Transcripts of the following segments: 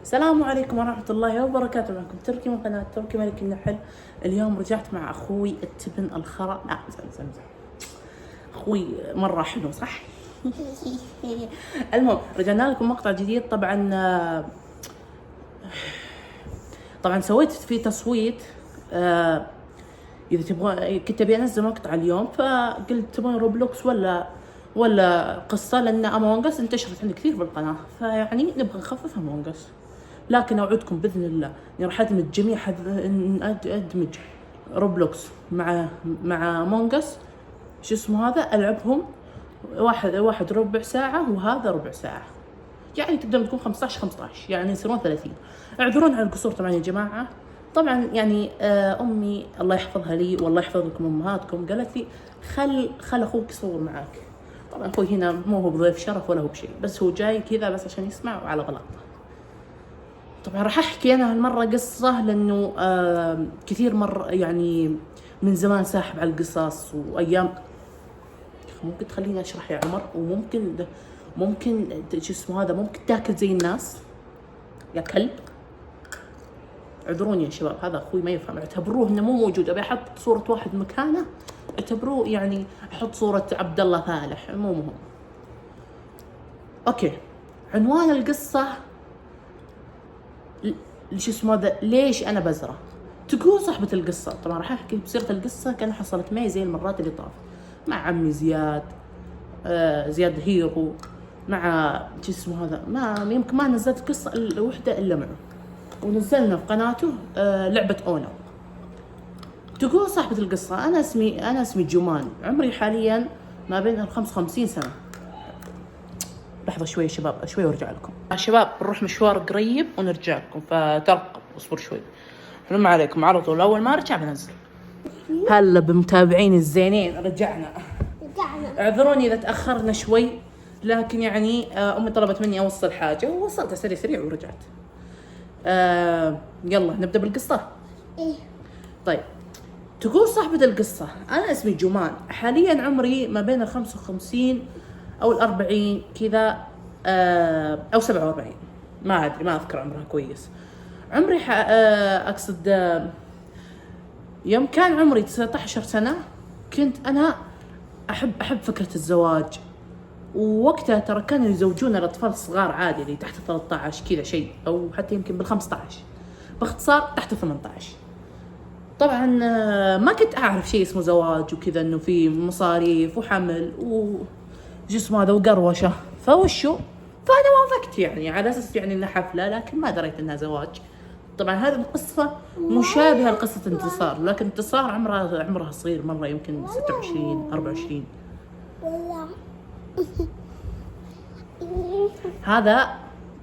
السلام عليكم ورحمة الله وبركاته. معكم تركي من قناة تركي ملك النحل. اليوم رجعت مع أخوي التبن الخرا. لا زين أخوي مرة حلو صح؟ المهم رجعنا لكم مقطع جديد. طبعا سويت فيه تصويت. إذا تبغى كنت أبي أنزل مقطع اليوم، فقلت تبغون روبلوكس ولا قصة، لأن أمونج أس انتشرت عندي كثير بالقناة، فيعني نبغى نخفف أمونج أس. لكن أوعدكم بإذن الله إني راح أدمج روبلوكس مع أمونج أس. شو اسمه هذا، ألعبهم واحد ربع ساعة وهذا ربع ساعة، يعني تقدر تكون 15 يعني يصيرون 30. اعذرون على القصور طبعا يا جماعة. طبعا يعني أمي الله يحفظها لي والله يحفظ لكم أمهاتكم، قالت لي خل أخوك يصور معاك. طبعا أخوي هنا مو هو بضيف شرف ولا هو بشيء، بس هو جاي كذا بس عشان يسمع وعلى غلط. طبعا راح أحكي أنا هالمرة قصة، لأنه كثير مرة يعني من زمان ساحب على القصص وأيام. ممكن تخليني أشرح يا عمر؟ وممكن شو اسمه هذا، ممكن تاكل زي الناس يا كلب. اعذروني يا شباب، هذا أخوي ما يفهم، اعتبروه إنه مو موجود. أبي أحط صورة واحد مكانه، اعتبروه يعني أحط صورة عبد الله فالح، مو مهم. أوكي، عنوان القصة شو اسمه هذا، ليش أنا بزرة. تقول صاحبة القصة. طبعا راح أحكي بصيغة القصة كان حصلت معي زي المرات اللي طاف مع عمي زياد هيرو، مع شو اسمه هذا. يمكن ما نزلت قصة الوحدة إلا معه، ونزلنا في قناته لعبة أونو. تقول صاحبة القصة أنا اسمي جمان، عمري حاليا ما بين 55 سنة. لحظة شوي شباب، شوي وارجع لكم. شباب بنروح مشوار قريب ونرجع لكم، فترقب اصبر شوي. السلام عليكم. على طول أول ما أرجع بنزل. هلا بمتابعين الزينين، رجعنا. اعذروني إذا تأخرنا شوي، لكن يعني أمي طلبت مني أوصل حاجة ووصلتها سريع ورجعت. يلا نبدأ بالقصة. طيب، تقول صاحبة القصة أنا اسمي جمان، حاليا عمري ما بين 55 أو 40 كذا، أو 47، ما أدري، ما أذكر عمرها كويس. عمري أقصد يوم كان عمري 19 سنة كنت أنا أحب فكرة الزواج. ووقتها ترى كانوا يزوجون الأطفال الصغار عادي، اللي تحت 13 كذا شيء، أو حتى يمكن بال15، باختصار تحت 18. طبعا ما كنت أعرف شيء اسمه زواج وكذا، إنه في مصاريف وحمل وجسم هذا وقروشة. فأنا وافقت يعني على أساس يعني إنها حفلة، لكن ما دريت إنها زواج. طبعا هذه القصة مشابهة لقصة انتصار، لكن انتصار عمرها صغير مرة، يمكن 26 24. هذا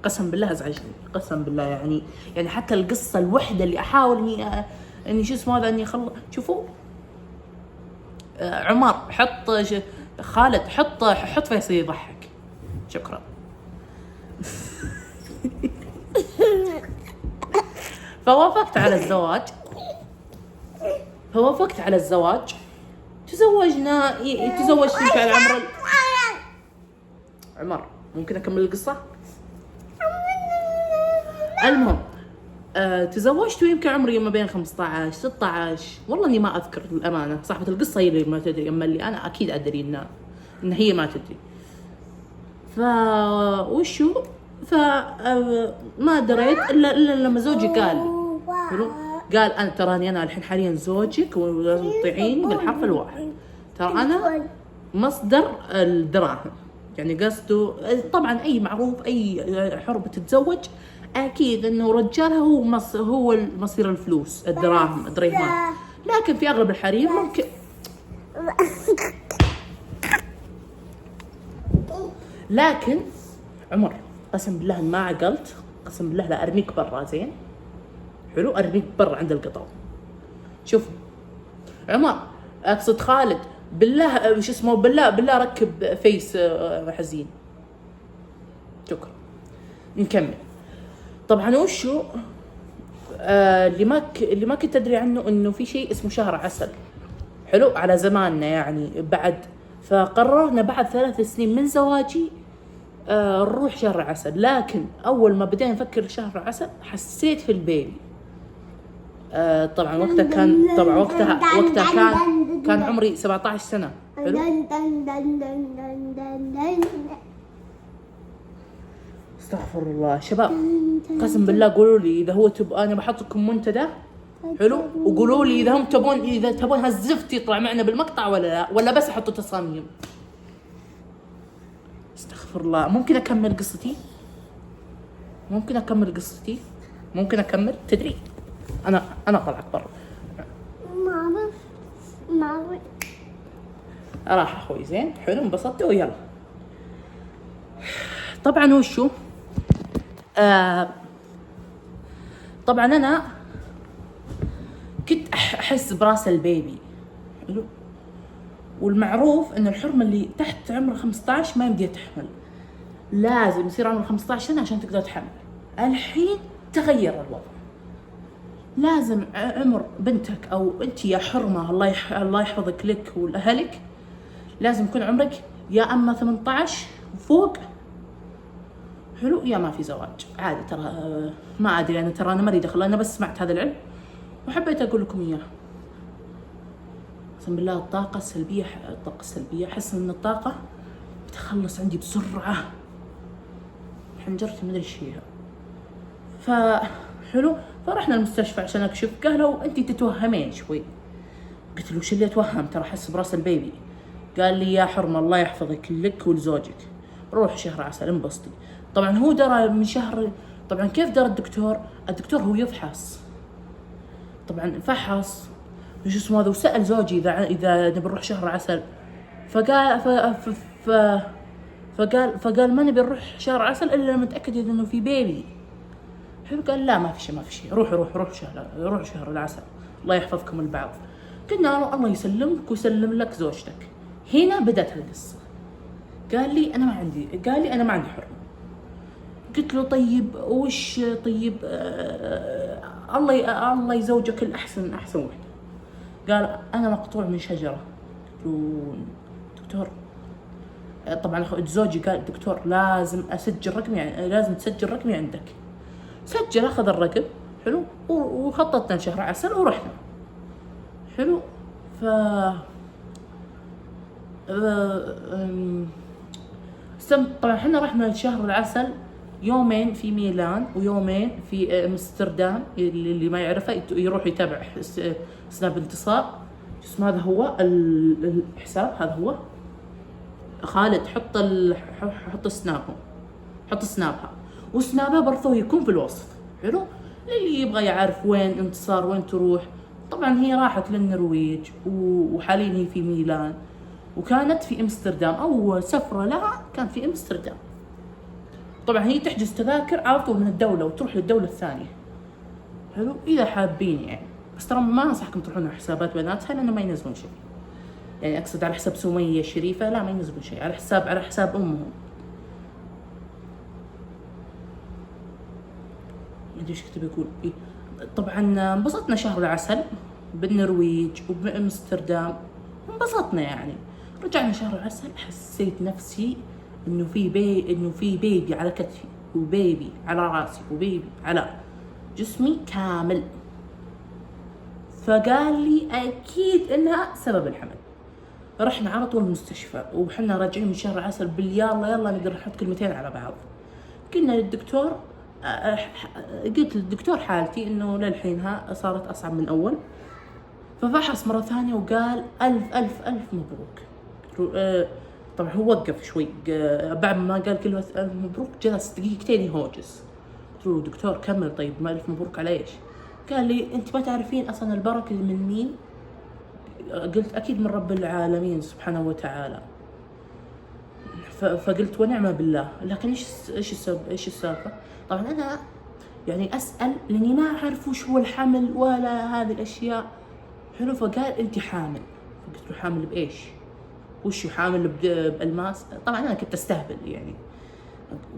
قسم بالله ازعجني، قسم بالله. يعني حتى القصة الوحدة اللي احاول اني شو اسمه هذا اني شوفوا عمر خالد حط فيصل يضحك. شكرا. فوافقت على الزواج. تزوجت على عمر. ممكن أكمل القصة؟ المهم تزوجت ويمكن عمري ما بين 15 16، والله اني ما اذكر الامانه. صاحبه القصه هي اللي ما تدري، اما اللي انا اكيد ادري ان هي ما تدري. ما دريت الا لما زوجي قال انا تراني انا الحين حاليا زوجك ولازم تطيعيني بالحرف الواحد. ترى انا مصدر الدراهم، يعني قصده طبعا اي معروف اي حر بتتزوج اكيد انه رجالها هو مصير الفلوس، الدراهم الدريهمات. لكن في اغلب الحريم ممكن لكن عمر قسم بالله ما عقلت، قسم بالله لا ارميك برا. زين حلو، ارميك برا عند القطار. شوف عمر، اقصد خالد، بالله شو اسمه، بالله ركب فيس حزين. شكرا. نكمل. طبعا اللي ما كنت ادري عنه انه في شيء اسمه شهر عسل. حلو على زماننا يعني بعد. فقررنا بعد 3 سنين من زواجي نروح شهر عسل. لكن اول ما بدينا نفكر شهر عسل حسيت في البيبي. طبعا وقتها كان عمري 17 سنة. حلو. استغفر الله شباب، قسم بالله قولوا لي اذا هو انا بحط لكم منتدى. حلو. وقولوا لي اذا تبون هالزفت يطلع معنا بالمقطع ولا لا، ولا بس احطوا تصاميم. استغفر الله. ممكن اكمل قصتي؟ ممكن اكمل تدري انا طلعت برا. ما راح اخوي. زين. حلو. انبسطت ويلا. طبعا وشو طبعا انا كنت احس براس البيبي. حلو. والمعروف ان الحرمه اللي تحت عمر 15 ما يمدي تحمل، لازم يصير عمر 15 سنه عشان تقدر تحمل. الحين تغير الوضع، لازم عمر بنتك او انت يا حرمه الله يحفظك لك ولاهلك، لازم يكون عمرك يا اما 18 فوق. حلو. يا ما في زواج عادي. ترى ما ادري انا مالي دخل، انا بس سمعت هذا العلم وحبيت اقول لكم اياه. اقسم بالله الطاقه السلبيه احس ان الطاقه بتخلص عندي بسرعه. حنجرتي مدري ايش فيها. فحلو. فرحنا المستشفى عشان اكشف. قالوا انت تتوهمين شوي. قلت له وش اللي اتوهم؟ ترى احس براس البيبي. قال لي يا حرمه الله يحفظك لك ولزوجك، روح شهر عسل انبسطي. طبعا هو درى من شهر. طبعا كيف درى الدكتور هو يفحص. طبعا فحص وش اسمه هذا، وسأل زوجي اذا نبي نروح شهر عسل. فقال ما نبي نروح شهر عسل الا لما نتاكد انه في بيبي. حلو. قال لا ما في شيء، روح شهر العسل، الله يحفظكم البعض. قلنا له الله يسلمك ويسلم لك زوجتك. هنا بدأت القصة. قال لي انا ما عندي حرمة. قلت له طيب وش طيب الله يزوجك الاحسن وحده. قال انا مقطوع من شجرة. قلت له دكتور، طبعا زوجي قال دكتور لازم اسجل رقمي، يعني لازم تسجل رقمي عندك. سجل، اخذ الرقم. حلو. وخططنا لشهر عسل ورحنا. حلو. طبعا احنا رحنا لشهر العسل يومين في ميلان ويومين في امستردام. اللي ما يعرفه يروح يتابع سناب انتصار. اسمه هذا هو الحساب، هذا هو خالد. حط سنابها وسنابها برضو يكون في الوصف. حلو. اللي يبغى يعرف وين انتصار وين تروح. طبعا هي راحت للنرويج وحاليا هي في ميلان، وكانت في امستردام. اول سفرة لها كان في امستردام. طبعا هي تحجز تذاكر على طول من الدولة وتروح للدولة الثانية. حلو. اذا حابين يعني، بس ترى ما انصحكم تروحون على حسابات بناتها لانه ما ينزلون شيء. يعني اقصد على حساب سمية الشريفة، لا ما ينزلون شيء. على حساب امهم. ما ادري ايش كنت بقول. طبعا انبسطنا شهر العسل بالنرويج وبامستردام، انبسطنا يعني. رجعنا شهر العسل حسيت نفسي انه في بيبي على كتفي وبيبي على راسي وبيبي على جسمي كامل. فقال لي اكيد انها سبب الحمل. رحنا على طول المستشفى وحنا راجعين من شهر العسل يلا نقدر نحط كلمتين على بعض. قلنا للدكتور، قلت للدكتور حالتي انه للحين صارت اصعب من اول. ففحص مرة ثانية وقال ألف مبروك. طبعا هو وقف شوي بعد ما قال كلمة ألف مبروك، جلس دقيقتين يهوجس. قلت له دكتور كمل، طيب ما ألف مبروك على ايش؟ قال لي انت ما تعرفين اصلا البركة من مين؟ قلت اكيد من رب العالمين سبحانه وتعالى. فقلت ونعم بالله، لكن ايش السالفة؟ طبعا انا يعني اسال لاني ما اعرف وش هو الحمل ولا هذه الاشياء. حلو. فقال انت حامل. قلت له حامل بايش؟ وش حامل بالماس؟ طبعا انا كنت استهبل يعني.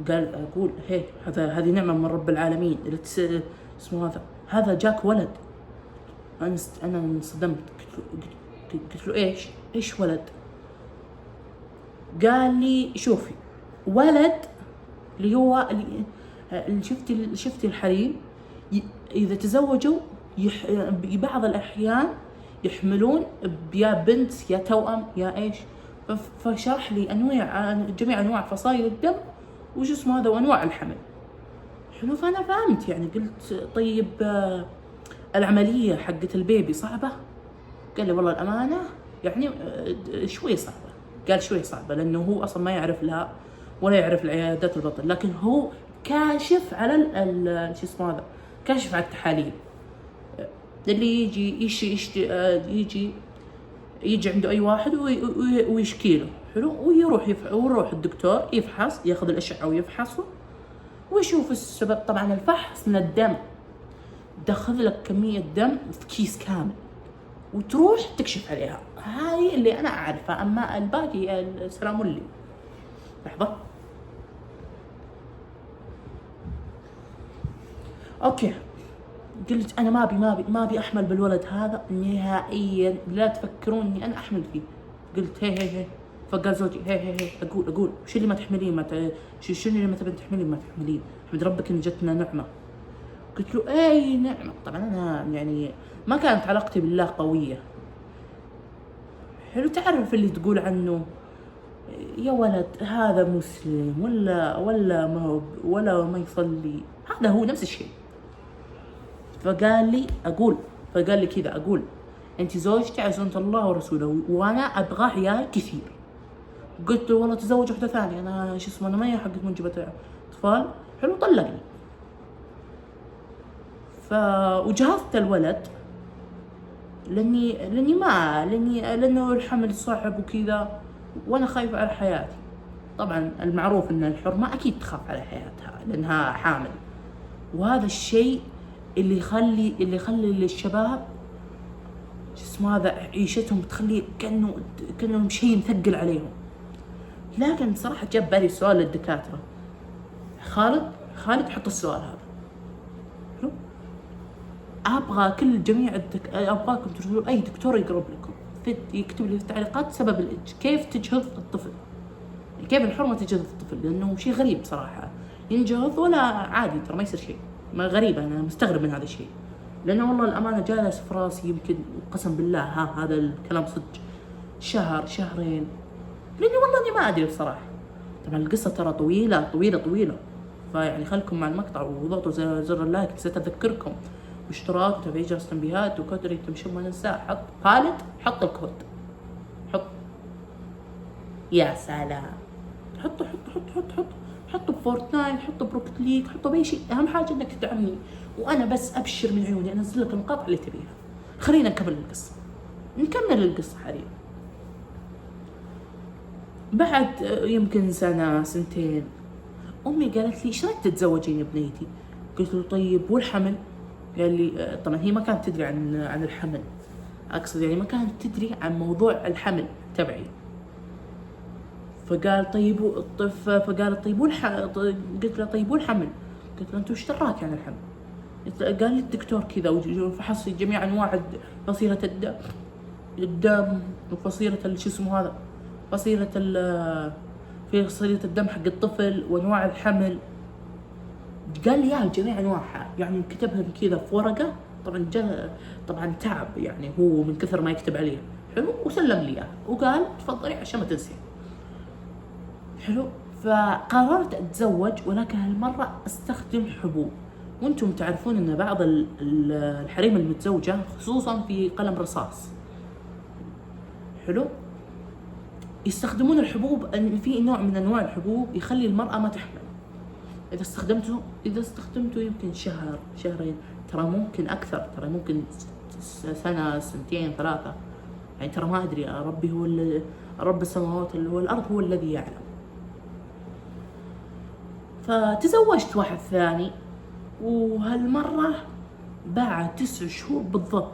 قال اقول هيك هذه نعمه من رب العالمين. اسمه هذا جاك ولد. انا انصدمت. قلت له ايش ولد؟ قال لي شوفي ولد اللي هو شفتي الحريم إذا تزوجوا ببعض الأحيان يحملون يا بنت يا توأم يا إيش. فشرح لي جميع أنواع فصائل الدم وش اسمه هذا وأنواع الحمل. حلو. فأنا فهمت يعني، قلت طيب العملية حقت البيبي صعبة؟ قال لي والله الأمانة يعني شوي صعبة. قال شوي صعبة لأنه هو أصلا ما يعرف لها ولا يعرف العيادات البطن، لكن هو كاشف على شو اسمه هذا، كاشف على التحاليل. اللي يجي عنده أي واحد ويشكي له. حلو. ويروح الدكتور يفحص، ياخذ الأشعة ويفحصه ويشوف السبب. طبعا الفحص من الدم، دخل لك كمية دم في كيس كامل وتروح تكشف عليها. هاي اللي أنا أعرفها، أما الباقي السلام لي. لحظة. أوكي. قلت أنا ما أبي أحمل بالولد هذا نهائيا، لا تفكرون إني أنا أحمل فيه. قلت هي. فقال زوجي هي أقول شو اللي ما تحملين، شو اللي ما تبين تحملين ما تحملين، حمد ربك إن جتنا نعمة. قلت له أي نعمة. طبعا أنا يعني ما كانت علاقتي بالله قوية. حلو. تعرف اللي تقول عنه يا ولد هذا مسلم ولا ما يصلي، هذا هو نفس الشيء. فقال لي كذا أقول أنت زوجتي على سنة الله ورسوله وأنا أبغى عيال كثير. قلت له والله تزوج واحدة ثانية، أنا شو اسمه أنا ما هي حقت منجبة أطفال. حلو. طلقني. وجهزت الولد لأنه الحمل صعب وكذا وأنا خايفة على حياتي. طبعا المعروف أن الحرمة أكيد تخاف على حياتها لأنها حامل، وهذا الشيء اللي يخلي الشباب شو اسمه هذا عيشتهم تخلي كأنه شيء مثقل عليهم. لكن صراحة جاب بالي سؤال للدكاترة. خالد حط السؤال هذا. أبغى أبغاكم ترسلوا أي دكتور يقرب لكم يكتب لي في التعليقات سبب كيف تجهض الطفل، كيف الحرمة تجهض الطفل، لأنه شيء غريب صراحة. ينجهض ولا عادي ترى ما يصير شيء. ما غريبة، أنا مستغرب من هذا الشيء، لأنه والله الأمانة جالس في راسي يمكن قسم بالله هذا الكلام صدق شهرين، لأني والله إني ما أدري بصراحة. طبعا القصة ترى طويلة، فيعني خلكم مع المقطع وضغطوا زر اللايك ستذكركم واشتراك وتفعيل جرس التنبيهات وكود ريتم ما ننساه. حط الكود، يا سلام. حطوا بفورتنايت، حطوا بروكت ليج، حطوا بأي شيء. أهم حاجة إنك تدعمني وأنا بس أبشر من عيوني أنزل لك المقاطع اللي تبيها. خلينا نكمل القصة حاليا. بعد يمكن سنة سنتين أمي قالت لي إيش رأيك تتزوجين يا بنيتي؟ قلت له طيب والحمل؟ قال لي طبعا هي ما كانت تدري عن الحمل، أقصد يعني ما كانت تدري عن موضوع الحمل تبعي. فقالت طيب قلت له طيب والحمل؟ قلت له أنت وش دراك عن الحمل؟ قال لي الدكتور كذا وفحص جميع أنواع فصيلة الدم وفصيلة شو اسمه هذا، فصيلة الدم حق الطفل وأنواع الحمل. قال لي يا جميع أنواعها، يعني كتبها كذا في ورقة. طبعا تعب يعني هو من كثر ما يكتب عليها. حلو. وسلم لي إياها وقال تفضلي عشان ما تنسي. حلو. فقررت أتزوج، ولكن هالمرة أستخدم حبوب. وأنتم تعرفون أن بعض الحريم المتزوجة خصوصا في قلم رصاص، حلو، يستخدمون الحبوب. أن في نوع من أنواع الحبوب يخلي المرأة ما تحمل. إذا استخدمته يمكن شهرين، ترى ممكن أكثر، ترى ممكن سنة سنتين ثلاثة، يعني ترى ما أدري. ربي هو رب السماوات والأرض هو الذي يعلم. فتزوجت واحد ثاني، وهالمرة بعد 9 شهور بالضبط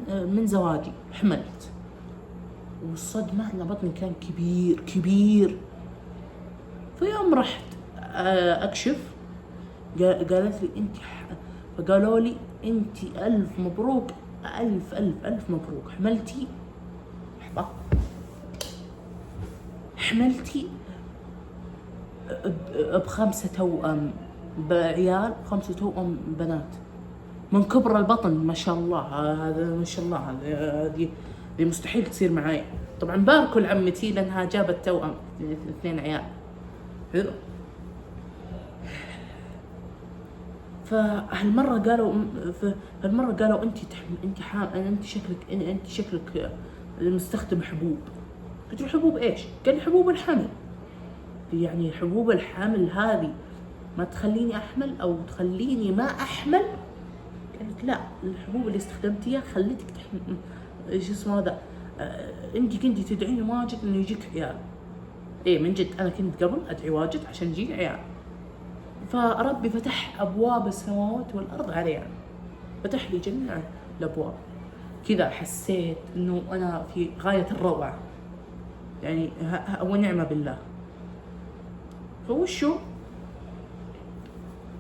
من زواجي حملت. والصدمة ان بطني كان كبير. فيوم رحت اكشف قالت لي انت فقالوا لي انت الف مبروك، الف مبروك، حملتي ب5 توأم بعيال، 5 توأم بنات من كبر البطن ما شاء الله. هذا ما شاء الله، هذه مستحيل تصير معي. طبعا باركوا لعمتي لانها جابت توأم 2 عيال. حلو. فهالمرة قالوا انت شكلك مستخدم حبوب. قلت له حبوب ايش؟ قال لي حبوب الحمل. يعني حبوب الحمل هذه ما تخليني احمل او تخليني ما احمل؟ قالت لا، الحبوب اللي استخدمتيها خليتك تحمل. ايش اسمه هذا؟ انت كنتي تدعين واجد انه يجيك عيال. ايه من جد انا كنت قبل ادعي واجد عشان يجيني عيال. فربي فتح ابواب السماوات والارض علي، يعني فتح لي جميع الابواب. كذا حسيت انه انا في غاية الروعة، يعني ونعمة بالله. فوشو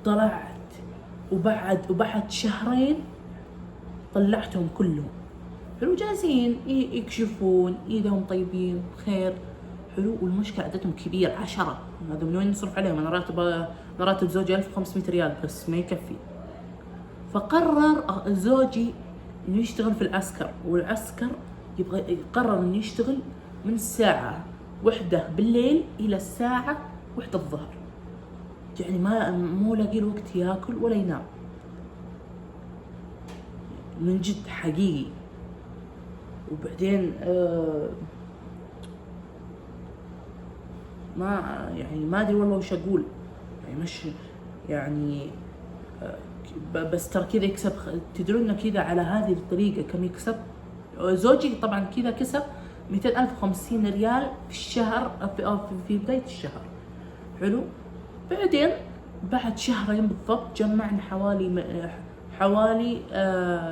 طلعت وبعد شهرين طلعتهم كلهم. حلو، جالسين يكشفون، ايدهم طيبين خير. حلو. والمشكلة عددهم كبير، 10. هذا من وين نصرف عليهم؟ انا راتب زوجي 1500 ريال بس ما يكفي. فقرر زوجي انه يشتغل في العسكر، والعسكر قرر انه يشتغل من الساعة 1 بالليل الى الساعة 1 الظهر. يعني مو لاقي الوقت ياكل ولا ينام. من جد حقيقي. وبعدين ما ادري والله وش اقول. يعني مش يعني بس ترى كذا يكسب. تدرون كذا على هذه الطريقة كم يكسب؟ زوجي طبعا كذا كسب 250 ريال في الشهر، في بداية الشهر. حلو. بعدين بعد شهرين بالضبط جمعنا حوالي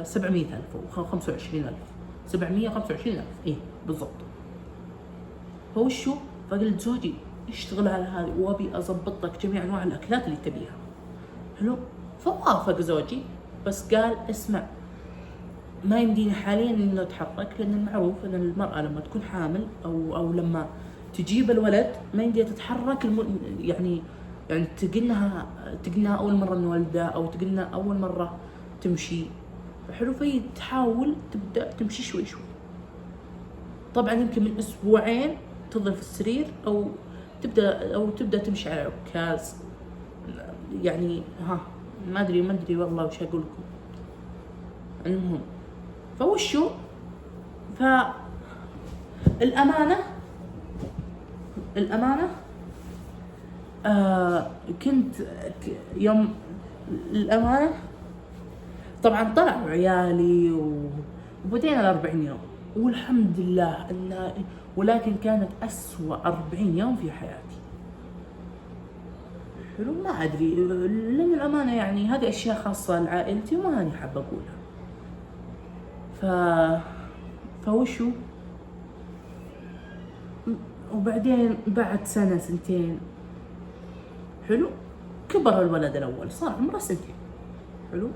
700,000 أو 25,000. 725,000 ايه بالضبط. فوشو؟ فقلت زوجي اشتغل على هذه وابي اضبط لك جميع انواع الاكلات اللي تبيها. حلو. فوافق زوجي، بس قال اسمع، ما يمديني حاليا اني اتحرك، لان المعروف ان المرأة لما تكون حامل او لما تجيب الولد ما يمديها تتحرك. يعني تقلنها اول مرة نولدها، او تقلنا اول مرة تمشي. حلو. فهي تحاول تبدأ تمشي شوي شوي. طبعا يمكن من اسبوعين تظل في السرير او تبدأ تمشي على عكاز. يعني ما ادري والله وش اقول لكم. المهم فوشو؟ الأمانة كنت يوم الأمانة طبعا طلعوا عيالي وبدينا 40 يوم والحمد لله ولكن كانت أسوأ 40 يوم في حياتي. حلو. ما أدري، لأن الأمانة يعني هذه أشياء خاصة لعائلتي وما أنا حابة أقولها. فوشو؟ وبعدين بعد سنة سنتين، حلو، كبر الولد الأول صار عمره 2 سنين. حلو.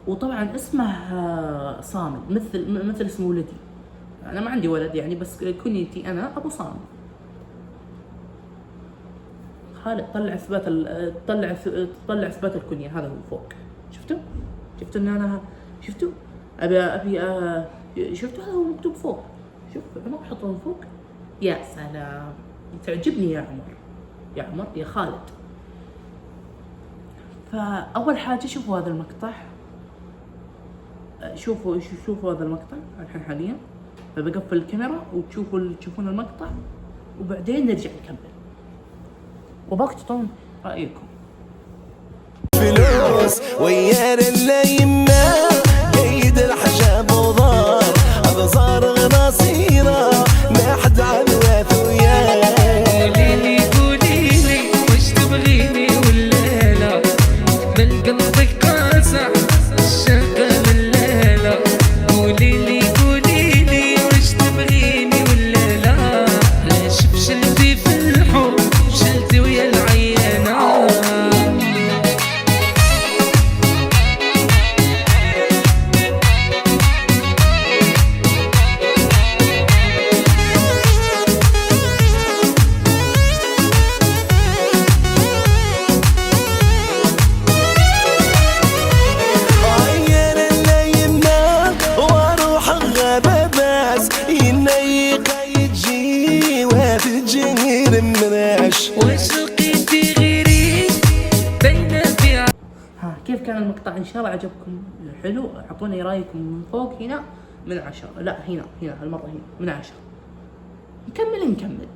وطبعا اسمه صامد مثل اسم ولدي. أنا ما عندي ولد يعني، بس كنيتي أنا أبو صامد. خالد طلع اثبات الكنية، هذا هو فوق. شفتوا ان انا شفتوا شفتوا هذا هو مكتوب فوق. شوف عمر حطه فوق. يا سلام، تعجبني يا عمر يا خالد. فاول حاجه شوفوا هذا المقطع، شوفوا هذا المقطع الحين حاليا. فبقفل الكاميرا وتشوفون المقطع وبعدين نرجع نكمل وباك تعطون رايكم. فلوس ويا اللايمة قيد الحجاب وضار، هذا صار غناصيرة ما حد عرف وياه. قوليلي وش تبغيني والليلة من قلبك قاسع الشقة بالليلة. قوليلي وش تبغيني والليلة، ليش فشلتي في الحب فشلتي ويا العيانة. كان المقطع ان شاء الله عجبكم حلو، اعطوني رايكم من فوق هنا من 10. لا هنا هالمره هنا من 10. نكمل.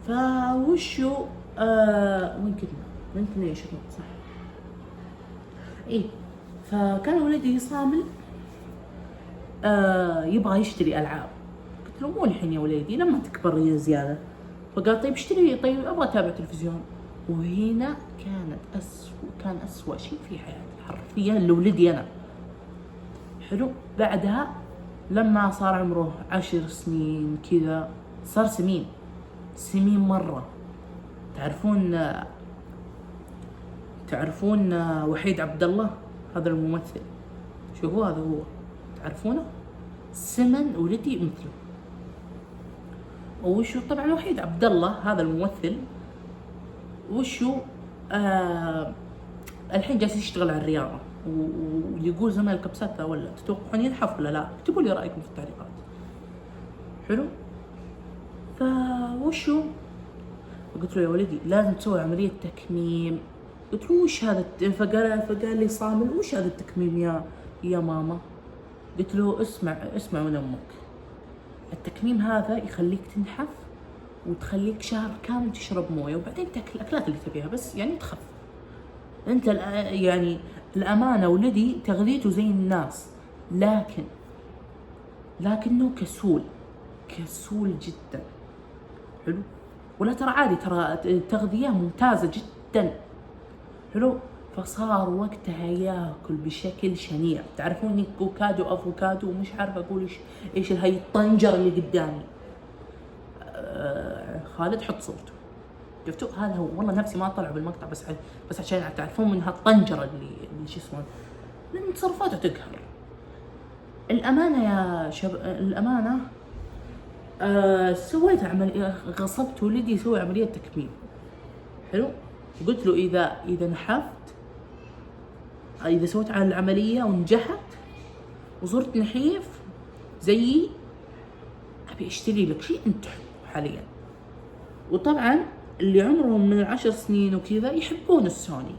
فوشو وين كنا يا شباب؟ صح ايه. فكان ولدي صامل يبغى يشتري العاب. قلت له مو الحين يا ولدي، لما تكبر يا زياده. فقال طيب اشتري، طيب ابغى اتابع تلفزيون. وهنا كان أسوأ شيء في حياتي حرفيا لولدي انا. حلو. بعدها لما صار عمره 10 سنين كذا صار سمين مرة. تعرفون وحيد عبد الله هذا الممثل؟ شوفوا هذا هو، تعرفونه؟ سمن ولدي مثله. وشو طبعا وحيد عبد الله هذا الممثل وشو الحين جالس يشتغل على الرياضة، ويقول زمان الكبسات ولا تتوقعون ينحف ولا لا؟ اكتبوا لي رأيكم في التعليقات. حلو. فوشو قلت له يا ولدي لازم تسوي عملية تكميم. قلت له وش هذا؟ فقال لي صامل وش هذا التكميم يا ماما؟ قلت له اسمع من امك، التكميم هذا يخليك تنحف وتخليك شهر كامل تشرب مويه، وبعدين تاكل الاكلات اللي تبيها، بس يعني تخف. انت يعني الامانه ولدي تغذيته زي الناس، لكنه كسول جدا. حلو. ولا ترى عادي، ترى التغذيه ممتازه جدا. حلو. فصار وقتها ياكل بشكل شنيع. تعرفون افوكادو ومش عارفه اقول ايش هاي الطنجره اللي قدامي. خالد حط صورته، شفتوا؟ هذا هو. والله نفسي ما اطلع بالمقطع بس عشان تعرفون من هالطنجره اللي شو اسمه، لان تصرفاته تقهر. الامانه يا الامانه سويت عمليه، غصبت ولدي يسوي عمليه تكميم. حلو. قلت له اذا نحفت، اذا سويت على العمليه ونجحت وصرت نحيف زيي، ابي اشتري لك شيء انت تحبه حاليا. وطبعا اللي عمرهم من 10 سنين وكذا يحبون السوني.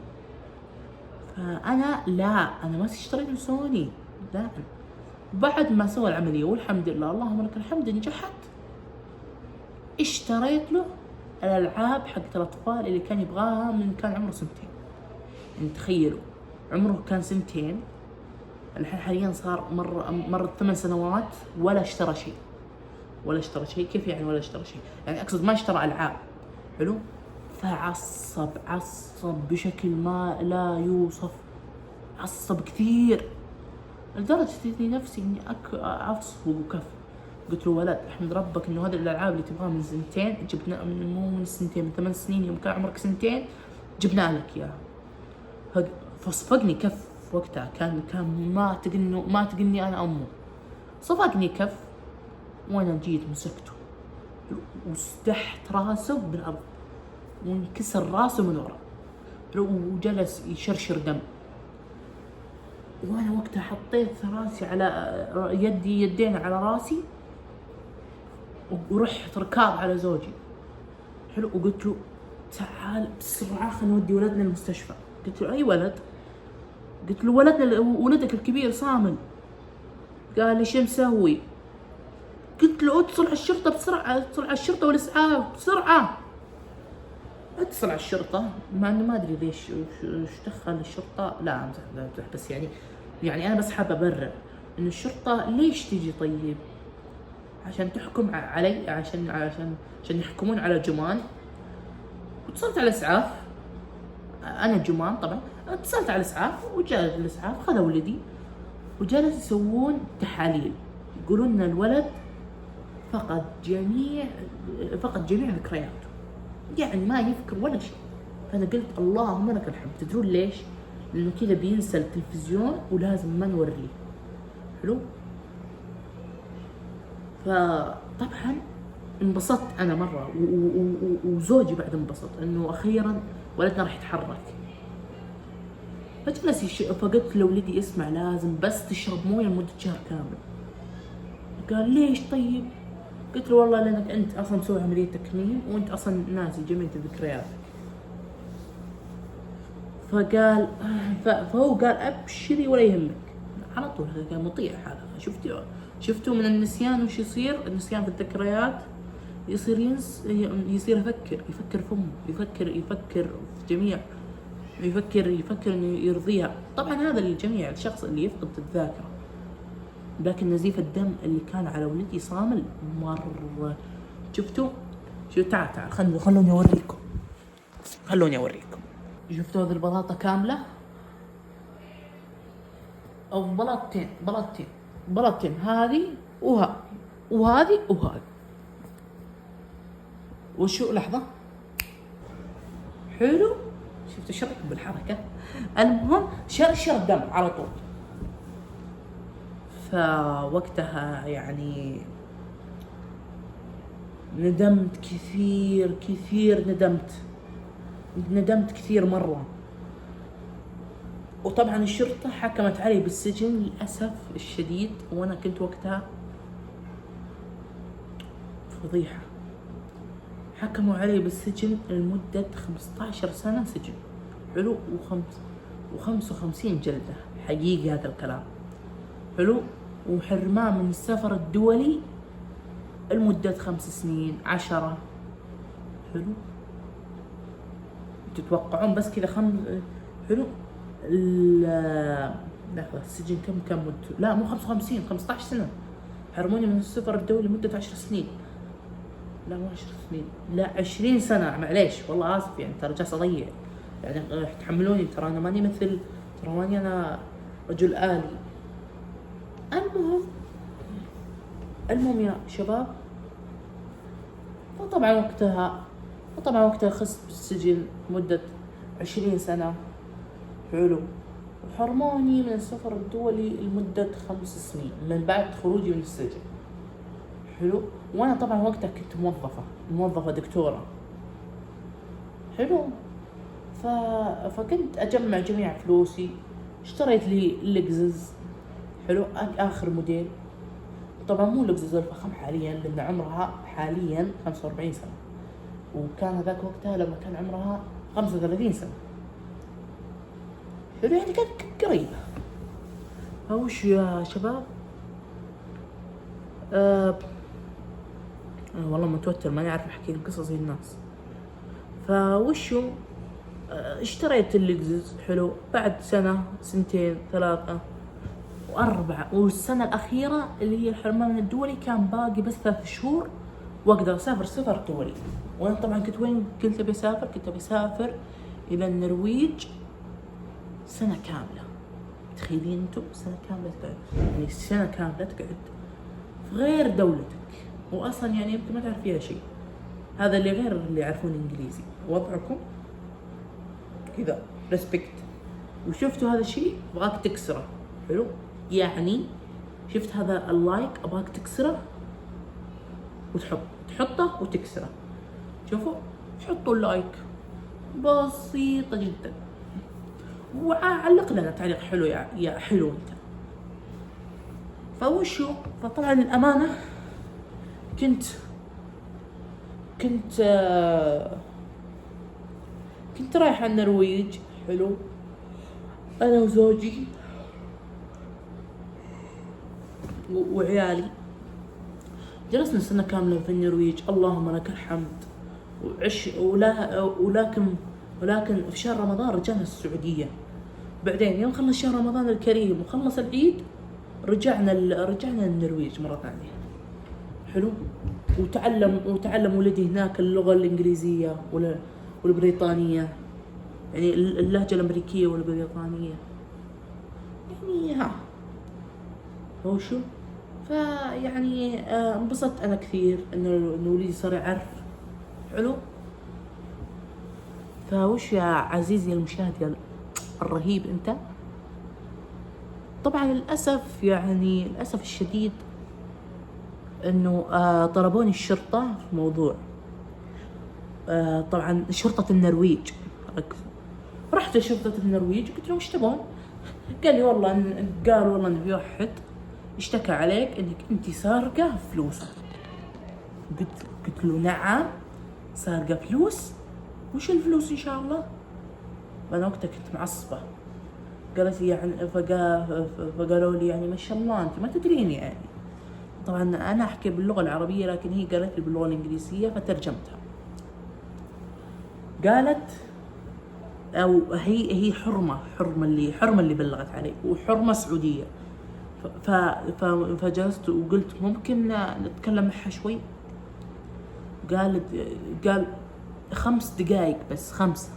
فانا لا، انا ما اشتريت له سوني. لا، بعد ما سوى العمليه والحمد لله اللهم لك الحمد نجحت، اشتريت له الالعاب حقت الاطفال اللي كان يبغاها من كان عمره 2 سنين. يعني تخيلوا عمره كان 2 سنين، الحين حاليا صار مرت 8 سنوات ولا اشترى شيء. كيف يعني ولا اشترى شيء؟ يعني اقصد ما اشترى العاب. حلو. فعصب بشكل ما لا يوصف، عصب كثير لدرجة اني نفسي اني اعصب وكف. قلت له ولد احمد ربك انه هذه الالعاب اللي تبغاها من 2 سنين جبنا، مو من 2 سنين، من 8 سنين يوم كان عمرك 2 سنين جبنا لك اياها. فصفقني كف وقتها، كان ما تقني انا امه، صفقني كف وانا جيت مسكته واستحت راسه بالارض وانكسر راسه من ورا وجلس يشرشر دم. وانا وقتها حطيت راسي على يدين على راسي ورحت ركاب على زوجي. حلو. وقلت له تعال بسرعه خلينا نودي ولدنا المستشفى. قلت له اي ولد؟ قلت له ولدك الكبير صامل. قال لي شو مسوي؟ قلت له اتصل على الشرطه بسرعه، اتصل على الشرطه والاسعاف بسرعه. اتصل على الشرطه، مع انه ما ادري ليش ايش دخل الشرطه. لا امزح بس يعني انا بس حابه ابرر انه الشرطه ليش تيجي؟ طيب عشان تحكم علي، عشان يحكمون على جمان. واتصلت على الاسعاف، انا جمان طبعا. اتصلت على الاسعاف وجاء الاسعاف خذوا ولدي وجلسوا يسوون تحاليل، يقولون ان الولد فقد جميع ذكرياته، يعني ما يذكر ولا شيء. فانا قلت اللهم لك الحمد. تدرون ليش؟ لانه كذا بينسى التلفزيون ولازم ما نوريه. حلو. فطبعا انبسطت انا مره وزوجي بعد انبسط انه اخيرا ولدنا راح يتحرك. فجلس فقلت لولدي اسمع لازم بس تشرب مويه لمده شهر كامل. قال ليش طيب؟ قلت له والله لانك انت اصلا مسوي عمليه تكميم وانت اصلا ناسي جميع ذكرياتك. فقال فهو قال ابشري ولا يهمك على طول. هذا كان مطيع هذا. شفتوا من النسيان وش يصير؟ النسيان في الذكريات يصير يصير يفكر في امه، يفكر في جميع، يفكر انه يرضيها. طبعا هذا للجميع، الشخص اللي يفقد الذاكره. لكن نزيف الدم اللي كان على ولدي صامل مره. شفتوا؟ تعال خلوني اوريكم. شفتوا هذه البلاطه كامله او بلاطتين هذه وهذه. وشو لحظه حلو، شفتوا شرك بالحركه. المهم شرشر دم على طول. فوقتها يعني ندمت كثير، ندمت كثير مرة. وطبعا الشرطة حكمت علي بالسجن للأسف الشديد، وأنا كنت وقتها فضيحة. حكموا علي بالسجن لمدة 15 سنة سجن، حلو، و55 جلدة، حقيقي هذا الكلام، حلو. وحرمان من السفر الدولي لمدة 5 سنين 10، حلو. تتوقعون بس كذا حلو. لحظة، السجن كم مدته؟ لا مو 55، 15 سنة. حرموني من السفر الدولي لمدة 10 سنين. لا مو 10 سنين، لا 20 سنة. معليش والله آسف، يعني ترى جالس أضيع، يعني تحملوني، ترى أنا ماني أنا رجل آلي. المهم يا شباب، وطبعا وقتها خست بالسجن مدة 20 سنة، حلو. وحرموني من السفر الدولي لمدة 5 سنين من بعد خروجي من السجن، حلو. وانا طبعا وقتها كنت موظفة دكتورة، حلو. فكنت اجمع جميع فلوسي، اشتريت لي لكزس، حلو، اخر موديل. طبعا مو لكزس الفخم حاليا، لان عمرها حاليا 45 سنة، وكان ذاك وقتها لما كان عمرها 35 سنة، حلو، يعني كانت قريبة. وش يا شباب، والله متوتر، ماني عارف احكي القصص زي الناس. فوشو اشتريت اللكزس، حلو. بعد سنة، سنتين، 3 و4، والسنة الأخيرة اللي هي الحرمان الدولي كان باقي بس 3 شهور واقدر اسافر سفر دولي. وانا طبعا كنت وين قلت ابي اسافر؟ كنت ابي اسافر الى النرويج سنة كاملة. تخيلين انتم سنة كاملة تقعد، يعني سنة كاملة تقعد في غير دولتك، واصلا يعني يمكن ما تعرف فيها شيء. هذا اللي غير اللي يعرفون انجليزي. وضعكم كذا ريسبكت. وشفتوا هذا الشيء ابغاك تكسره، حلو. يعني شفت هذا اللايك ابغاك تكسره تحطه وتكسره. شوفوا، حطوا اللايك، بسيطة جدا، وعلق لنا تعليق حلو يا حلو انت. فوشو، فطبعا الأمانة كنت رايحة النرويج، حلو، أنا وزوجي وعيالي. جلسنا سنة كاملة في النرويج، اللهم لك الحمد. ولكن في شهر رمضان رجعنا السعودية. بعدين يوم خلص شهر رمضان الكريم وخلص العيد رجعنا النرويج مرة ثانية، حلو. وتعلم ولدي هناك اللغة الإنجليزية والبريطانية، يعني اللهجة الأمريكية والبريطانية، يعني هو شو. فيعني انبسطت أنا كثير إنه ولدي صار يعرف، حلو. فوش يا عزيزي المشاهد يا الرهيب انت، طبعا للأسف الشديد انه طلبوني الشرطة في موضوع، طبعا شرطة النرويج. رحت لشرطة النرويج قلت لهم ايش تبون؟ قال والله ان في واحد اشتكى عليك انك انت سارقة فلوس. قلت له نعم، سارقة فلوس؟ وش الفلوس ان شاء الله؟ انا وقتها كنت معصبة، قالت لي يعني فقالوا لي يعني ما شاء الله انت ما تدرين يعني. طبعا انا احكي باللغه العربيه لكن هي قالت لي باللغه الانجليزيه فترجمتها. قالت او هي حرمه اللي بلغت علي، وحرمه سعوديه. فجلست وقلت ممكن نتكلم معها شوي. قال 5 دقائق بس، 5.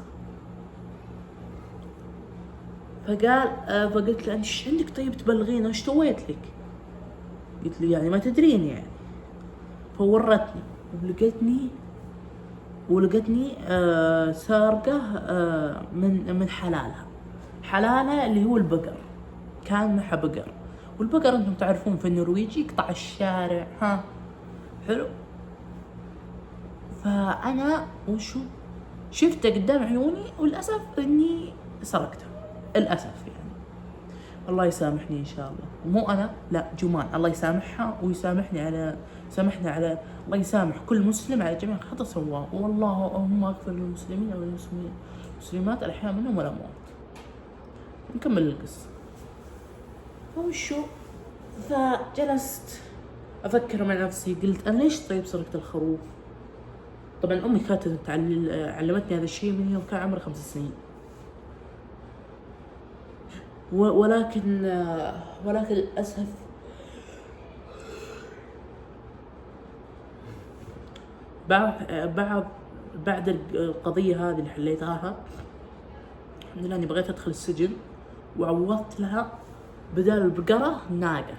فقلت له انت ايش عندك طيب تبلغينا، ايش سويت لك؟ قلت لي يعني ما تدرين يعني. فورتني ولقتني سارقة من حلالها اللي هو البقر. كان معها بقر، والبقر انتم تعرفون في النرويج يقطع الشارع. ها حلو. فانا شفته قدام عيوني، والاسف اني سرقته، الاسف يعني. الله يسامحني ان شاء الله، مو انا، لا جمان، الله يسامحها ويسامحني على الله يسامح كل مسلم على جميع خطأ سواه، والله هم اغفر للمسلمين والمسلمات الاحياء منهم والاموات. نكمل القصه. فجلست افكر مع نفسي، قلت انا ليش طيب سرقت الخروف؟ طبعا امي كانت علمتني هذا الشيء من يوم كان عمري 5 سنين. ولكن للأسف بعد القضية هذه اللي حليتها، الحمد لله اني بغيت ادخل السجن، وعوضت لها بدال البقرة ناقة.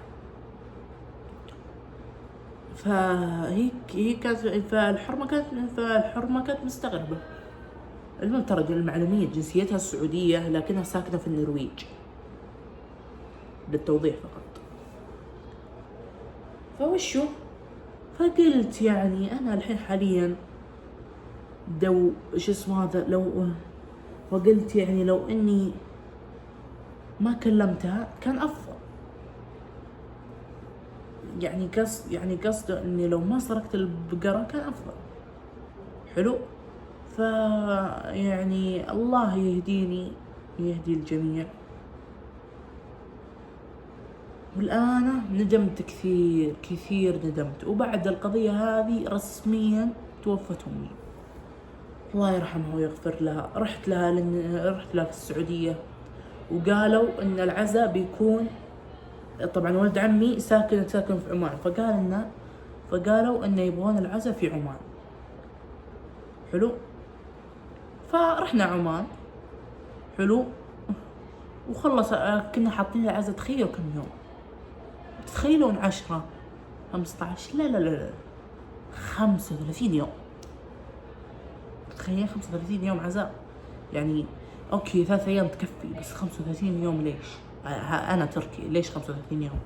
هي كانت فالحرمة كانت مستغربة. المهم ترى المعلومية جنسيتها السعودية لكنها ساكنة في النرويج، للتوضيح فقط. فقلت يعني انا الحين حاليا وقلت يعني لو اني ما كلمتها كان افضل. يعني قصد اني لو ما سرقت البقرة كان افضل. حلو. يعني الله يهديني يهدي الجميع. والآن ندمت كثير ندمت. وبعد القضية هذه رسميا توفت أمي، الله يرحمها ويغفر لها. رحت لها في السعودية، وقالوا إن العزاء بيكون، طبعا ولد عمي ساكن في عمان، فقالوا إن يبغون العزاء في عمان. حلو. فرحنا عمان. حلو. وخلص كنا حاطين العزاء، تخيلوا كم يوم، تخيلون 10 15 لا 35 يوم. تخيل 35 يوم عزاء. يعني اوكي 3 ايام تكفي، بس 35 يوم ليش؟ انا تركي، ليش 35 يوم؟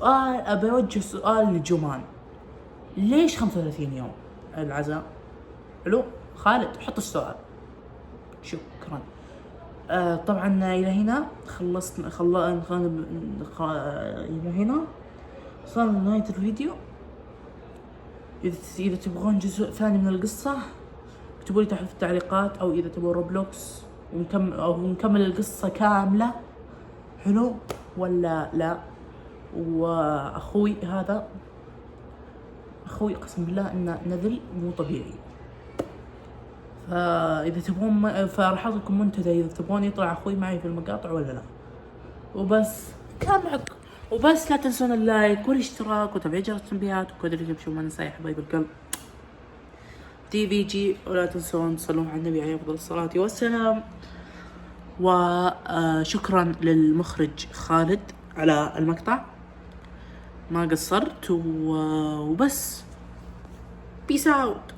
ابي اوجه سؤال لجمان، ليش 35 يوم العزاء؟ حلو. خالد حط السؤال. شكرا. طبعا الى هنا الى هنا وصلنا لنهاية الفيديو. اذا تبغون جزء ثاني من القصة اكتبوا لي تحت في التعليقات، او اذا تبغون روبلوكس ونكمل القصة كاملة، حلو ولا لا. واخوي هذا قسم بالله انه نذل مو طبيعي. فاذا تبغون فراح اعطيكم منتدى اذا تبغون يطلع اخوي معي في المقاطع ولا لا. وبس كان معكم، وبس لا تنسون اللايك والاشتراك وتفعيل جرس التنبيهات وكود اللي تمشون ما ننسى يا حبايب القلب TVG. ولا تنسون تصلون على النبي عليه افضل الصلاة والسلام. وشكرا للمخرج خالد على المقطع، ما قصرت. وبس بيس اوت.